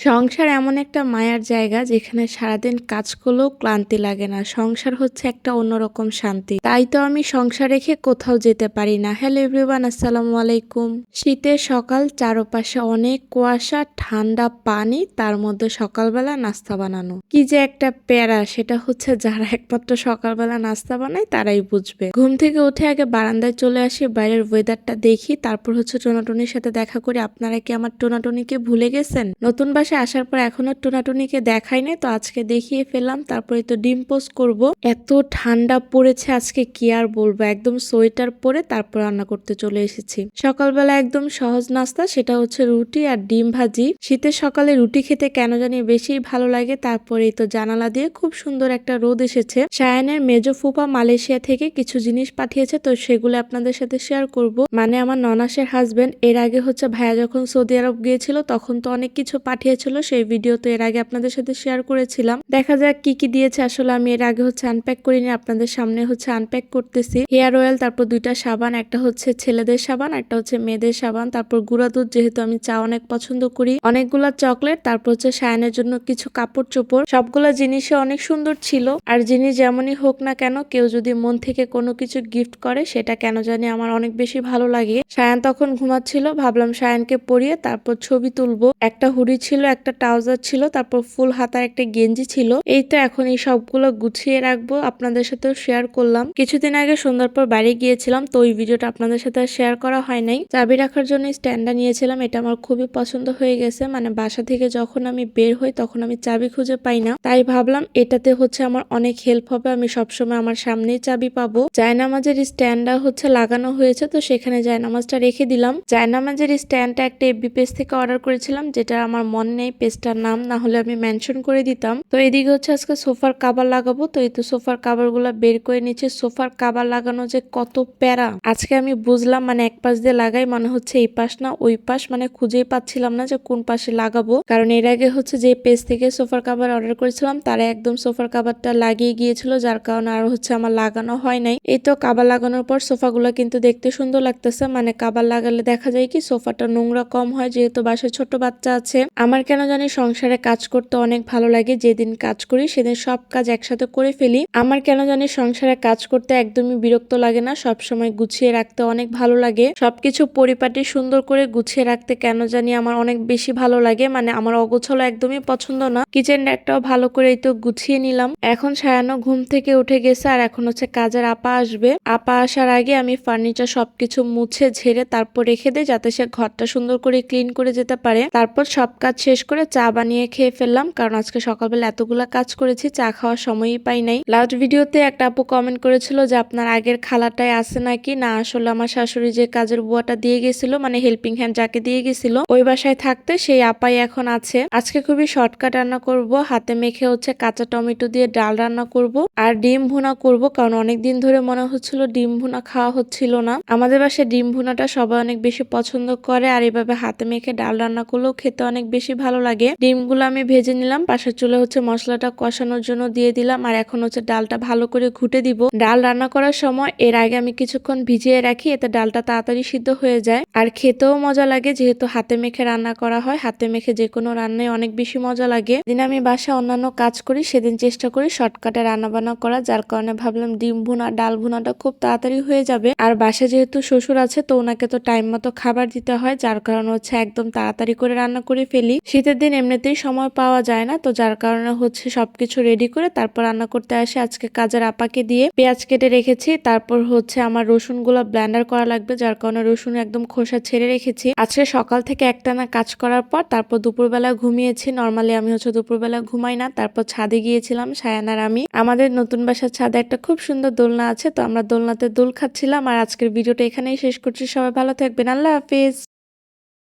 সংসার এমন একটা মায়ার জায়গা যেখানে সারাদিন কাজ করলেও ক্লান্তি লাগে না। সংসার হচ্ছে একটা অন্যরকম শান্তি। তাই তো আমি সংসার রেখে কোথাও যেতে পারি না। হ্যালো এভরিওয়ান, আসসালামু আলাইকুম। শীতের সকাল, চারপাশে অনেক কুয়াশা, ঠান্ডা পানি, তার মধ্যে সকালবেলা নাস্তা বানানো। কি যে একটা প্যারা, সেটা হচ্ছে যারা একমাত্র সকালবেলা নাস্তা বানায় তারাই বুঝবে। ঘুম থেকে উঠে আগে বারান্দায় চলে আসি, বাইরের ওয়েদারটা দেখি, তারপর হচ্ছে টোনাটুনির সাথে দেখা করি। আপনারা কি আমার টোনাটুনিকে ভুলে গেছেন? নতুন বাসায় আসার পর এখনো টোনাটুনিকে দেখাই নাই, তো আজকে দেখিয়ে ফেললাম। তারপরে তো ডিম পোস্ট করব। এত ঠান্ডা পড়েছে আজকে, কি আর বলবো, একদম সোয়েটার পরে তারপর রান্না করতে চলে এসেছি। সকালবেলা একদম সহজ নাস্তা, সেটা হচ্ছে রুটি আর ডিম ভাজি। শীতের সকালে রুটি খেতে কেন জানি বেশি ভালো লাগে। তারপরেই তো জানালা দিয়ে খুব সুন্দর একটা রোদ এসেছে। সায়ানের মেজো ফুপা মালয়েশিয়া থেকে কিছু জিনিস পাঠিয়েছে, তো সেগুলো আপনাদের সাথে শেয়ার করব। মানে আমার ননাসের হাজবেন্ড এর আগে হচ্ছে ভাইয়া যখন সৌদি আরব গিয়েছিল তখন তো অনেক কিছু পাঠিয়েছিল, সেই ভিডিও তো এর আগে আপনাদের সাথে শেয়ার করেছিলাম। দেখা যাক কি কি দিয়েছে। আসলে আমি এর আগে হচ্ছে আনপ্যাক করিনি, আপনাদের সামনে হচ্ছে আনপ্যাক করতেছি। হেয়ার অয়েল, তারপর দুইটা সাবান, একটা হচ্ছে ছেলেদের সাবান, একটা হচ্ছে মেয়েদের সাবান, তারপর গুঁড়া দুধ, যেহেতু আমি চা অনেক পছন্দ করি, অনেকগুলা চকলেট, তারপর হচ্ছে সায়ানের জন্য কিছু কাপড় চোপড়। সবগুলা জিনিসে অনেক সুন্দর ছিল। আর জিনিস যেমনই হোক না কেন, কেউ যদি মন থেকে কোনো কিছু গিফট করে সেটা কেন জানি আমার অনেক বেশি ভালো লাগে। সায়ান তখন ঘুমাচ্ছিল, ভাবলাম সায়ানকে পরিয়ে তারপর ছবি তুলবো। একটা হুডি ছিল, একটা ট্রাউজার ছিল, তারপর ফুল হাতার একটা গেঞ্জি ছিল। এই তো এখন এই সবগুলো গুছিয়ে রাখবো, আপনাদের সাথেও শেয়ার করলাম। কিছুদিন আগে সন্ধ্যার পর বাড়ি গিয়েছিলাম, তো ওই ভিডিওটা আপনাদের সাথে শেয়ার করা হয় নাই। চাবি রাখার জন্য স্ট্যান্ডটা নিয়েছিলাম, এটা আমার খুবই পছন্দ হয়ে গেছে। মানে বাসা থেকে যখন আমি বের হই তখন আমি চাবি খুঁজে পাই না, তাই ভাবলাম এটাতে হচ্ছে আমার অনেক হেল্প হবে। আমি সবসময় আমার সামনেই চাবি পাবো। জায়নামাজের স্ট্যান্ডটা হচ্ছে লাগানো হয়েছে, তো সেখানে জায়নামাজটা রেখে দিলাম। জায়নামাজের স্ট্যান্ডটা একটা এফবি পেজ থেকে অর্ডার করেছিলাম, যেটা আমার মনে নেই পেজটার নাম, না হলে আমি মেনশন করে দিতাম। তো এদিকে হচ্ছে আজকে সোফার কাভার লাগাবো, তো এই তো সোফার কাভার গুলা বের করে নিচ্ছে। সোফার কাভার লাগানো যে কত প্যারা আজকে আমি বুঝলাম। মানে এক পাশ দিয়ে লাগাই মনে হচ্ছে এই পাশ না ওই পাশ, মানে খুঁজেই পাচ্ছিলাম না যে কোন পাশে লাগাবো। কারণ এর আগে হচ্ছে যে পেজ থেকে সোফার কাভার অর্ডার করেছিলাম তারা একদম সোফার কাভারটা লাগিয়ে গিয়েছিল, যার কারণে আর হচ্ছে আমার লাগানো হয় নাই। এই তো কাভার লাগানোর পর সোফাগুলো কিন্তু দেখতে সুন্দর লাগতেছে। মানে কাভার লাগালে দেখা যায় কি সোফাটা নোংরা কম হয়, যেহেতু বাসায় ছোট বাচ্চা আছে। আমার কেন জানি সংসারে কাজ করতে অনেক ভালো লাগে। যেদিন কাজ করি সেদিন সব কাজ একসাথে করে ফেলি। আমার কেন জানি সংসারে কাজ করতে একদমই বিরক্ত লাগে না, সব সময় গুছিয়ে রাখতে অনেক ভালো লাগে। সবকিছু পরিপাটি সুন্দর করে গুছিয়ে রাখতে কেন জানি আমার অনেক বেশি ভালো লাগে। মানে আমার অগোছালো একদমই পছন্দ না। কিচেন র্যাকটাও ভালো করে এই তো গুছিয়ে নিলাম। এখন সায়ানো ঘুম থেকে উঠে গেছে, আর এখন হচ্ছে কাজের আপা আসবে। আপা আসার আগে আমি ফার্নিচার সবকিছু মুছে ঝেড়ে তারপর রেখে দেই, যাতে সে ঘরটা সুন্দর করে ক্লিন করে যেতে পারে। তারপর সব কাজ শেষ করে চা বানিয়ে খেয়ে ফেললাম, কারণ আজকে সকালবেলা এতগুলা কাজ করেছি, চা খাওয়ার সময়ই পাই নাই। লাস্ট ভিডিওতে একটা আপু কমেন্ট করেছিল যে আপনার আগের খালাটাই আছে নাকি। না, আসলে আমার শাশুড়ি যে কাজের বুয়াটা দিয়ে গেছিল, মানে হেল্পিং হ্যান্ড যাকে দিয়ে গেছিল, ওই বাসায় থাকতে সেই আপাই এখন আছে। আজকে খুবই শর্টকাট রান্না করব, হাতে মেখে হচ্ছে কাঁচা টমেটো দিয়ে ডাল রান্না করব আর ডিম ভুনা করব, কারণ অনেকদিন ধরে মনে হচ্ছিল ডিম ভুনা খাওয়া হচ্ছিল না। আমাদের বাসায় ডিম ভুনাটা সবাই অনেক বেশি পছন্দ করে, আর এভাবে হাতে মেখে ডাল রান্না করলেও খেতে অনেক বেশি ভালো লাগে। ডিমগুলো আমি ভেজে নিলাম, পাশের চুলে হচ্ছে মশলাটা কষানোর জন্য দিয়ে দিলাম, আর এখন হচ্ছে ডালটা ভালো করে ঘুটে দিব। ডাল রান্না করার সময় এর আগে আমি কিছুক্ষণ ভিজিয়ে রাখি, এতে ডালটা তাড়াতাড়ি সিদ্ধ হয়ে যায় আর খেতেও মজা লাগে। যেহেতু হাতে মেখে রান্না করা হয়, হাতে মেখে যে কোনো রান্নায় অনেক বেশি মজা লাগে। দিন আমি বাসায় অন্যান্য কাজ করি, সেদিন চেষ্টা করি শর্টকাটে রান্না বান্না করা, যার কারণে ভাবলাম ডিম ভুনা ডাল ভুনাটা খুব তাড়াতাড়ি হয়ে যাবে। আর বাসায় যেহেতু শ্বশুর আছে, তো ওনাকে তো টাইম মতো খাবার দিতে হয়, যার কারণে হচ্ছে একদম তাড়াতাড়ি করে রান্না করে ফেলি। শীতের দিন এমনিতেই সময় পাওয়া যায় না, তো যার কারণে হচ্ছে সবকিছু রেডি করে তারপর রান্না করতে আসে। আজকে কাজের আপাকে দিয়ে পেঁয়াজ কেটে রেখেছি, তারপর হচ্ছে আমার রসুন গুলা ব্লেন্ডার করা লাগবে, যার কারণে রসুন একদম খোসা ছেড়ে রেখেছি। আজকে সকাল থেকে একটানা কাজ করার পর তারপর দুপুরবেলা ঘুমিয়েছি। নর্মালি আমি হচ্ছে দুপুরবেলা ঘুমাই না। তারপর ছাদে গিয়েছিলাম সায়ান আর আমি। আমাদের নতুন বাসার ছাদে একটা খুব সুন্দর দোলনা আছে, তো আমরা দোলনাতে দোল খাচ্ছিলাম। আর আজকের ভিডিওটা এখানেই শেষ করছি। সবাই ভালো থাকবেন, আল্লাহ হাফিজ।